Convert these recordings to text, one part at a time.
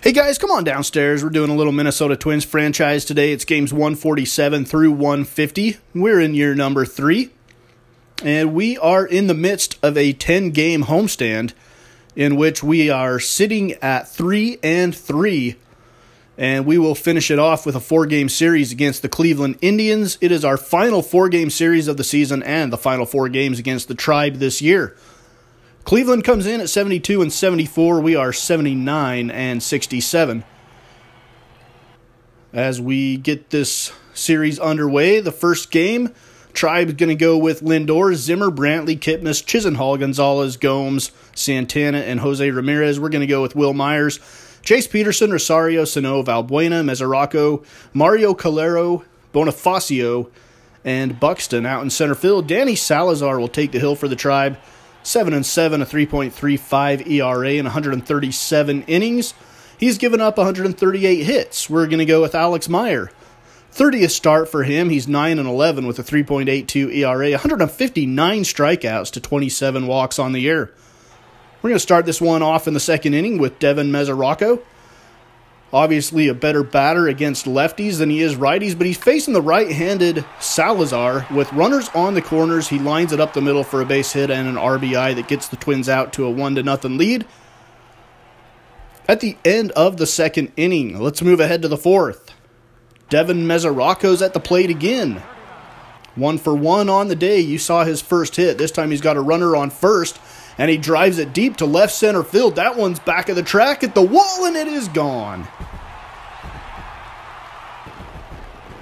Hey guys, come on downstairs. We're doing a little Minnesota Twins franchise today. It's games 147 through 150. We're in year number 3. And we are in the midst of a 10-game homestand in which we are sitting at 3-3. And we will finish it off with a 4-game series against the Cleveland Indians. It is our final 4-game series of the season and the final 4 games against the Tribe this year. Cleveland comes in at 72-74. We are 79-67. As we get this series underway, the first game, Tribe is going to go with Lindor, Zimmer, Brantley, Kipnis, Chisenhall, Gonzalez, Gomes, Santana, and Jose Ramirez. We're going to go with Will Myers, Chase Peterson, Rosario, Sano, Valbuena, Mesoraco, Mario Calero, Bonifacio, and Buxton out in center field. Danny Salazar will take the hill for the Tribe. 7-7, a 3.35 ERA in 137 innings. He's given up 138 hits. We're going to go with Alex Meyer. 30th start for him. He's 9-11 with a 3.82 ERA, 159 strikeouts to 27 walks on the year. We're going to start this one off in the second inning with Devin Mesoraco. Obviously a better batter against lefties than he is righties, but he's facing the right-handed Salazar. With runners on the corners, he lines it up the middle for a base hit and an RBI that gets the Twins out to a 1-0 lead. At the end of the second inning, let's move ahead to the fourth. Devin Mesoraco's at the plate again. 1-for-1 on the day. You saw his first hit. This time he's got a runner on first, and he drives it deep to left center field. That one's back of the track at the wall, and it is gone.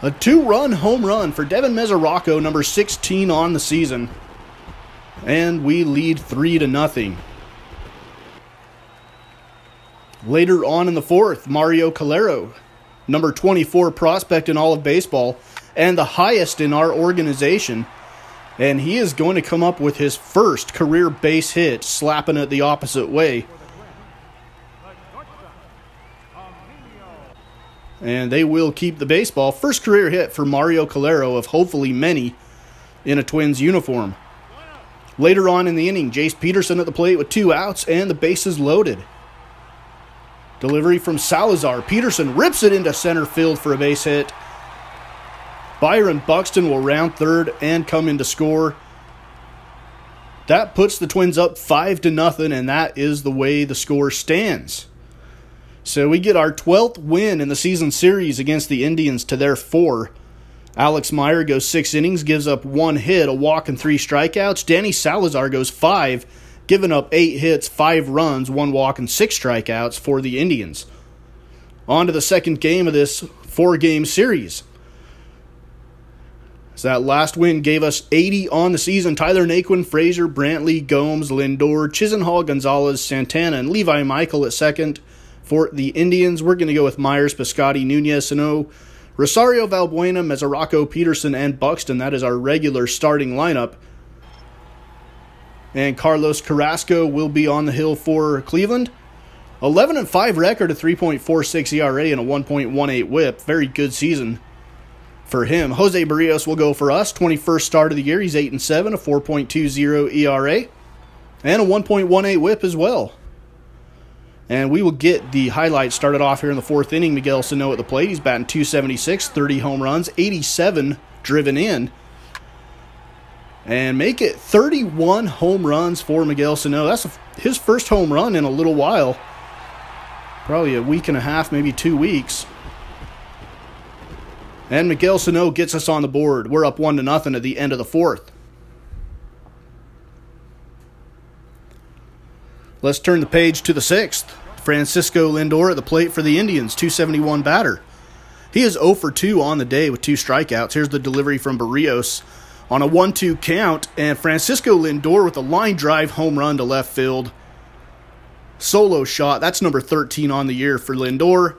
A 2-run home run for Devin Mesoraco, number 16 on the season. And we lead 3-0. Later on in the fourth, Mario Calero, number 24 prospect in all of baseball, and the highest in our organization. And he is going to come up with his first career base hit, slapping it the opposite way. And they will keep the baseball. First career hit for Mario Calero of hopefully many in a Twins uniform. Later on in the inning, Chase Peterson at the plate with 2 outs and the bases loaded. Delivery from Salazar. Peterson rips it into center field for a base hit. Byron Buxton will round third and come in to score. That puts the Twins up 5-0, and that is the way the score stands. So we get our 12th win in the season series against the Indians to their 4. Alex Meyer goes 6 innings, gives up 1 hit, a walk, and 3 strikeouts. Danny Salazar goes 5, giving up 8 hits, 5 runs, 1 walk, and 6 strikeouts for the Indians. On to the second game of this 4-game series. So that last win gave us 80 on the season. Tyler Naquin, Frazier, Brantley, Gomes, Lindor, Chisenhall, Gonzalez, Santana, and Levi Michael at second. For the Indians, we're going to go with Myers, Piscotty, Nunez, Sano, Rosario, Valbuena, Mesoraco, Peterson, and Buxton. That is our regular starting lineup. And Carlos Carrasco will be on the hill for Cleveland. 11-5 record, a 3.46 ERA, and a 1.18 whip. Very good season for him. Jose Barrios will go for us. 21st start of the year. He's 8-7, a 4.20 ERA, and a 1.18 whip as well. And we will get the highlights started off here in the fourth inning. Miguel Sano at the plate. He's batting .276, 30 home runs, 87 driven in. And make it 31 home runs for Miguel Sano. That's his first home run in a little while. Probably a week and a half, maybe 2 weeks. And Miguel Sano gets us on the board. We're up 1-0 at the end of the fourth. Let's turn the page to the sixth. Francisco Lindor at the plate for the Indians, .271 batter. He is 0 for 2 on the day with 2 strikeouts. Here's the delivery from Barrios on a 1-2 count. And Francisco Lindor with a line drive home run to left field. Solo shot. That's number 13 on the year for Lindor.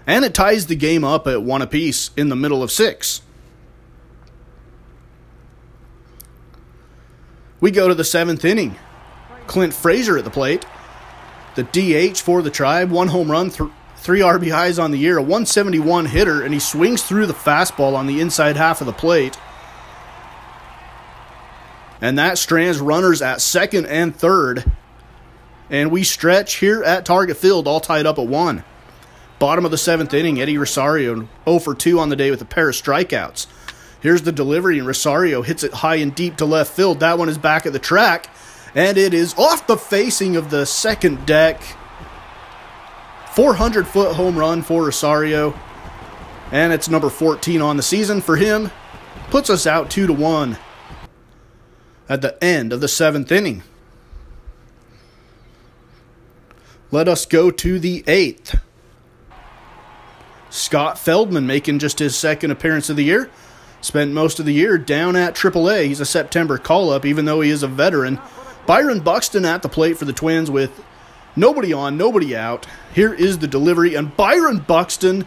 And it ties the game up at 1 apiece in the middle of 6. We go to the 7th inning. Clint Frazier at the plate. The DH for the Tribe. 1 home run, 3 RBIs on the year. A 171 hitter, and he swings through the fastball on the inside half of the plate. And that strands runners at second and third. And we stretch here at Target Field, all tied up at 1. Bottom of the 7th inning, Eddie Rosario 0 for 2 on the day with a pair of strikeouts. Here's the delivery, and Rosario hits it high and deep to left field. That one is back at the track, and it is off the facing of the second deck. 400-foot home run for Rosario, and it's number 14 on the season for him. Puts us out 2-1 at the end of the 7th inning. Let us go to the 8th. Scott Feldman making just his second appearance of the year. Spent most of the year down at AAA. He's a September call-up, even though he is a veteran. Byron Buxton at the plate for the Twins with nobody on, nobody out. Here is the delivery, and Byron Buxton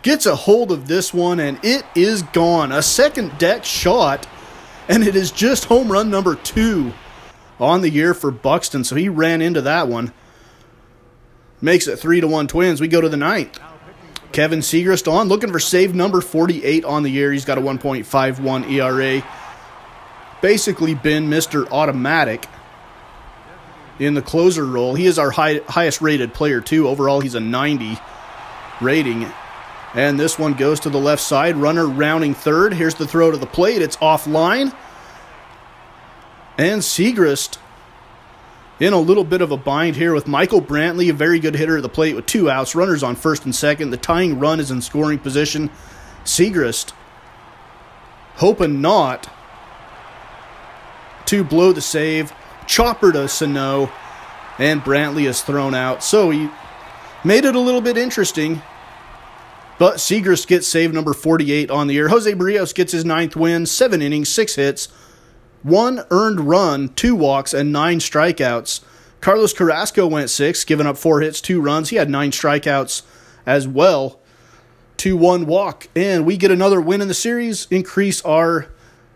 gets a hold of this one, and it is gone. A second deck shot, and it is just home run number 2 on the year for Buxton, so he ran into that one. Makes it 3-1 Twins. We go to the 9th. Kevin Segrist on, looking for save number 48 on the year. He's got a 1.51 ERA. Basically been Mr. Automatic in the closer role. He is our highest rated player too. Overall, he's a 90 rating. And this one goes to the left side. Runner rounding third. Here's the throw to the plate. It's offline. And Segrist in a little bit of a bind here with Michael Brantley, a very good hitter at the plate with 2 outs. Runners on first and second. The tying run is in scoring position. Segrist hoping not to blow the save. Chopper to Sano, and Brantley is thrown out. So he made it a little bit interesting. But Segrist gets save number 48 on the year. Jose Barrios gets his 9th win, 7 innings, 6 hits. 1 earned run, 2 walks, and 9 strikeouts. Carlos Carrasco went 6, giving up 4 hits, 2 runs. He had 9 strikeouts as well. 2-1 walk. And we get another win in the series, increase our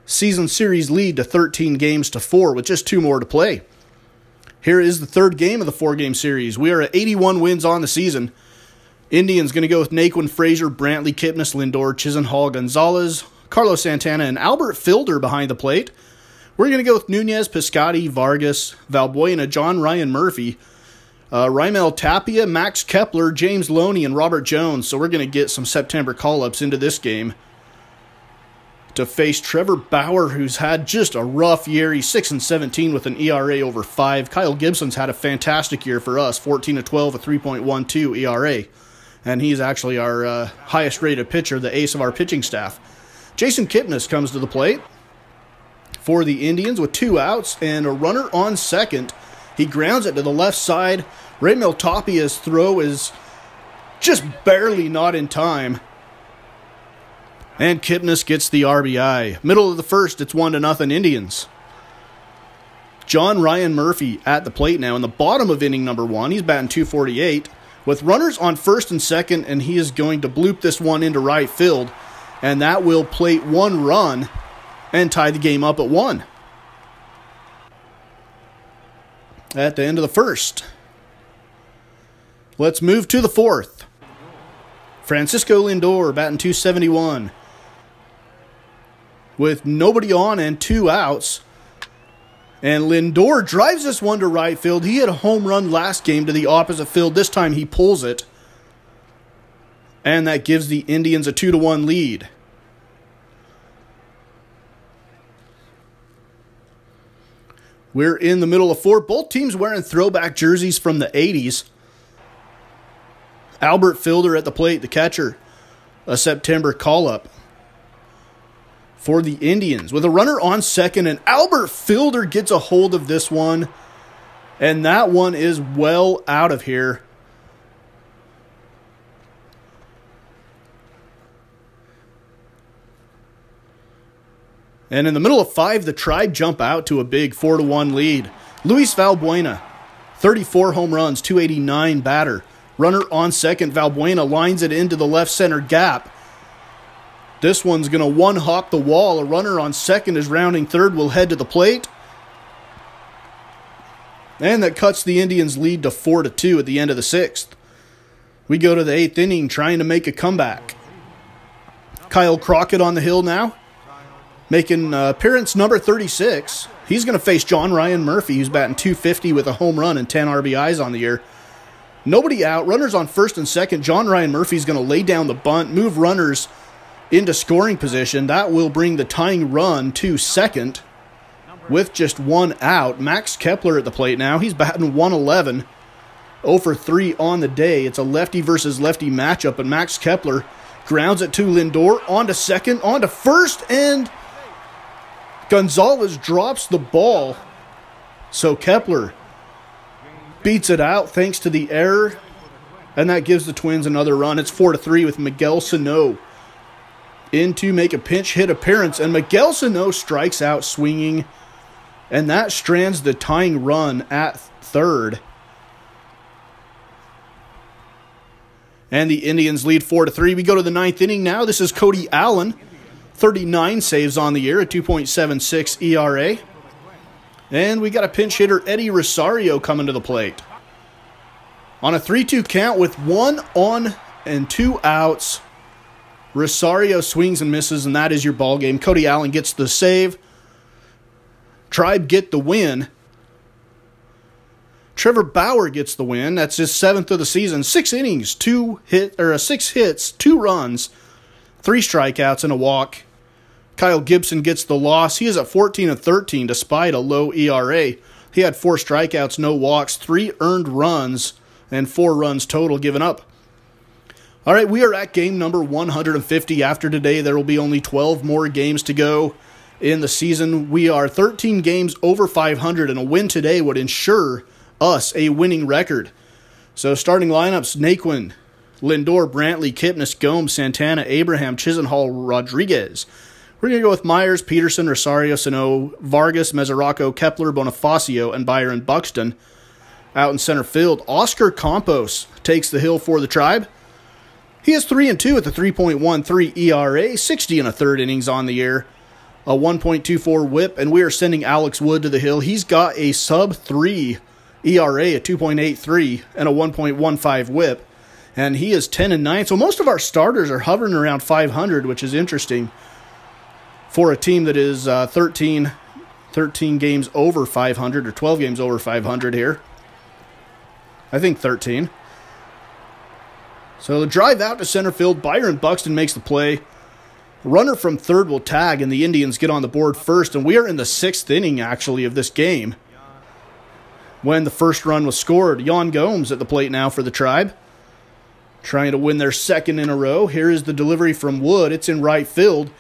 season series lead to 13 games to 4 with just 2 more to play. Here is the 3rd game of the 4-game series. We are at 81 wins on the season. Indians going to go with Naquin Frazier, Brantley, Kipnis, Lindor, Chisenhall, Gonzalez, Carlos Santana, and Albert Fielder behind the plate. We're going to go with Nunez, Piscotty, Vargas, Valbuena, John Ryan Murphy, Raimel Tapia, Max Kepler, James Loney, and Robert Jones. So we're going to get some September call-ups into this game to face Trevor Bauer, who's had just a rough year. He's 6-17 with an ERA over 5. Kyle Gibson's had a fantastic year for us, 14-12, a 3.12 ERA. And he's actually our highest-rated pitcher, the ace of our pitching staff. Jason Kipnis comes to the plate for the Indians with 2 outs and a runner on second. He grounds it to the left side. Raimel Tapia's throw is just barely not in time. And Kipnis gets the RBI. Middle of the first, it's 1-0 Indians. John Ryan Murphy at the plate now in the bottom of inning number 1. He's batting .248 with runners on first and second, and he is going to bloop this one into right field, and that will plate 1 run and tie the game up at 1. At the end of the first. Let's move to the 4th. Francisco Lindor batting .271. With nobody on and 2 outs. And Lindor drives this one to right field. He had a home run last game to the opposite field. This time he pulls it. And that gives the Indians a 2-1 lead. We're in the middle of 4. Both teams wearing throwback jerseys from the 80s. Albert Fielder at the plate, the catcher. A September call-up for the Indians. With a runner on second, and Albert Fielder gets a hold of this one. And that one is well out of here. And in the middle of 5, the Tribe jump out to a big 4-1 lead. Luis Valbuena, 34 home runs, .289 batter. Runner on second, Valbuena lines it into the left center gap. This one's going to one-hop the wall. A runner on second is rounding third, will head to the plate. And that cuts the Indians' lead to 4-2 at the end of the 6th. We go to the 8th inning trying to make a comeback. Kyle Crockett on the hill now. Making appearance number 36. He's going to face John Ryan Murphy, who's batting .250 with a home run and 10 RBIs on the year. Nobody out. Runners on first and second. John Ryan Murphy's going to lay down the bunt, move runners into scoring position. That will bring the tying run to second with just one out. Max Kepler at the plate now. He's batting .111. 0 for 3 on the day. It's a lefty versus lefty matchup, and Max Kepler grounds it to Lindor, on to second, on to first, and Gonzalez drops the ball. So Kepler beats it out thanks to the error, and that gives the Twins another run. It's 4-3 with Miguel Sano in to make a pinch hit appearance, and Miguel Sano strikes out swinging, and that strands the tying run at third. And the Indians lead 4-3. We go to the ninth inning now. This is Cody Allen, 39 saves on the year, a 2.76 ERA. And we got a pinch hitter, Eddie Rosario, coming to the plate. On a 3-2 count with 1 on and 2 outs, Rosario swings and misses, and that is your ball game. Cody Allen gets the save. Tribe get the win. Trevor Bauer gets the win. That's his 7th of the season. 6 innings, 6 hits, 2 runs, 3 strikeouts, and a walk. Kyle Gibson gets the loss. He is at 14-13 despite a low ERA. He had 4 strikeouts, no walks, 3 earned runs, and 4 runs total given up. All right, we are at game number 150. After today, there will be only 12 more games to go in the season. We are 13 games over 500, and a win today would ensure us a winning record. So starting lineups: Naquin, Lindor, Brantley, Kipnis, Gomes, Santana, Abraham, Chisenhall, Rodriguez. We're going to go with Myers, Peterson, Rosario, Sano, Vargas, Mesoraco, Kepler, Bonifacio, and Byron Buxton. Out in center field, Oscar Campos takes the hill for the Tribe. He is 3-2 with a 3.13 ERA, 60 1/3 innings on the year, a 1.24 whip, and we are sending Alex Wood to the hill. He's got a sub-3 ERA at 2.83 and a 1.15 whip, and he is 10-9. So most of our starters are hovering around 500, which is interesting for a team that is 13 games over 500 or 12 games over 500 here. I think 13. So the drive out to center field, Byron Buxton makes the play. Runner from third will tag, and the Indians get on the board first, and we are in the 6th inning, actually, of this game when the first run was scored. Yan Gomes at the plate now for the Tribe, trying to win their 2nd in a row. Here is the delivery from Wood. It's in right field,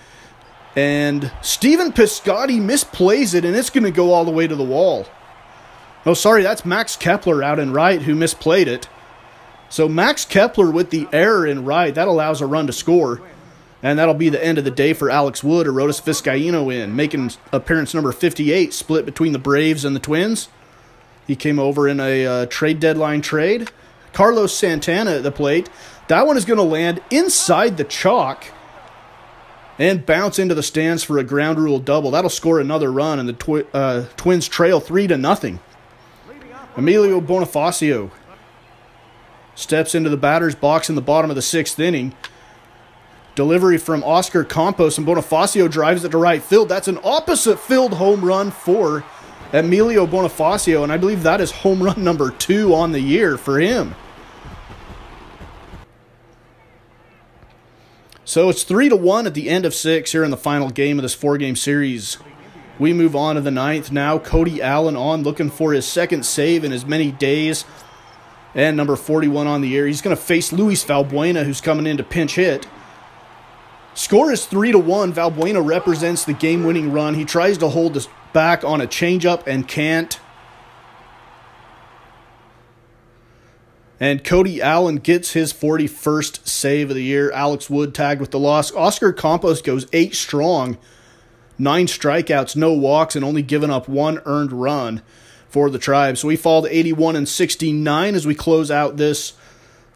and Steven Piscotty misplays it, and it's going to go all the way to the wall. Oh, sorry, that's Max Kepler out in right who misplayed it. So Max Kepler with the error in right, that allows a run to score, and that'll be the end of the day for Alex Wood. Arodys Vizcaíno in, making appearance number 58, split between the Braves and the Twins. He came over in a trade deadline trade. Carlos Santana at the plate. That one is going to land inside the chalk and bounce into the stands for a ground rule double. That'll score another run, and the Twins trail 3-0. Emilio Bonifacio steps into the batter's box in the bottom of the 6th inning. Delivery from Oscar Campos, and Bonifacio drives it to right field. That's an opposite field home run for Emilio Bonifacio, and I believe that is home run number 2 on the year for him. So it's 3-1 at the end of 6 here in the final game of this 4-game series. We move on to the 9th now. Cody Allen on, looking for his 2nd save in as many days, and number 41 on the year. He's going to face Luis Valbuena, who's coming in to pinch hit. Score is 3-1. Valbuena represents the game-winning run. He tries to hold us back on a changeup and can't. And Cody Allen gets his 41st save of the year. Alex Wood tagged with the loss. Oscar Campos goes 8 strong, 9 strikeouts, no walks, and only given up 1 earned run for the Tribe. So we fall to 81-69 as we close out this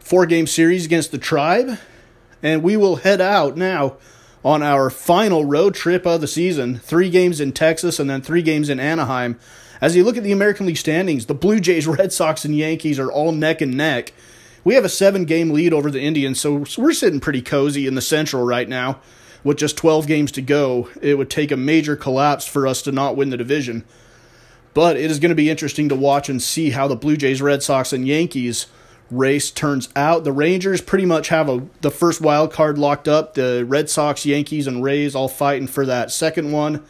4-game series against the Tribe. And we will head out now on our final road trip of the season. 3 games in Texas and then 3 games in Anaheim. As you look at the American League standings, the Blue Jays, Red Sox, and Yankees are all neck and neck. We have a 7-game lead over the Indians, so we're sitting pretty cozy in the Central right now. with just 12 games to go, it would take a major collapse for us to not win the division. But it is going to be interesting to watch and see how the Blue Jays, Red Sox, and Yankees race turns out. The Rangers pretty much have the first wild card locked up. The Red Sox, Yankees, and Rays all fighting for that second one.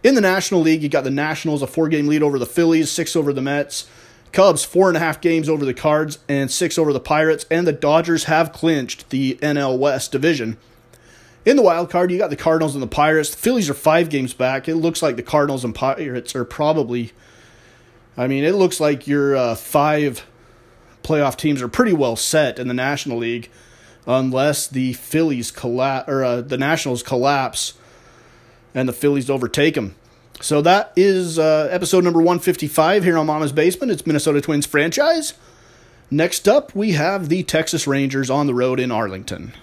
In the National League, you got the Nationals, a 4-game lead over the Phillies, 6 over the Mets. Cubs, 4.5 games over the Cards, and 6 over the Pirates. And the Dodgers have clinched the NL West division. In the wild card, you got the Cardinals and the Pirates. The Phillies are 5 games back. It looks like the Cardinals and Pirates are probably... it looks like your 5 playoff teams are pretty well set in the National League, unless the Phillies the Nationals collapse and the Phillies overtake them. So that is episode number 155 here on Mama's Basement. It's Minnesota Twins franchise. Next up, we have the Texas Rangers on the road in Arlington.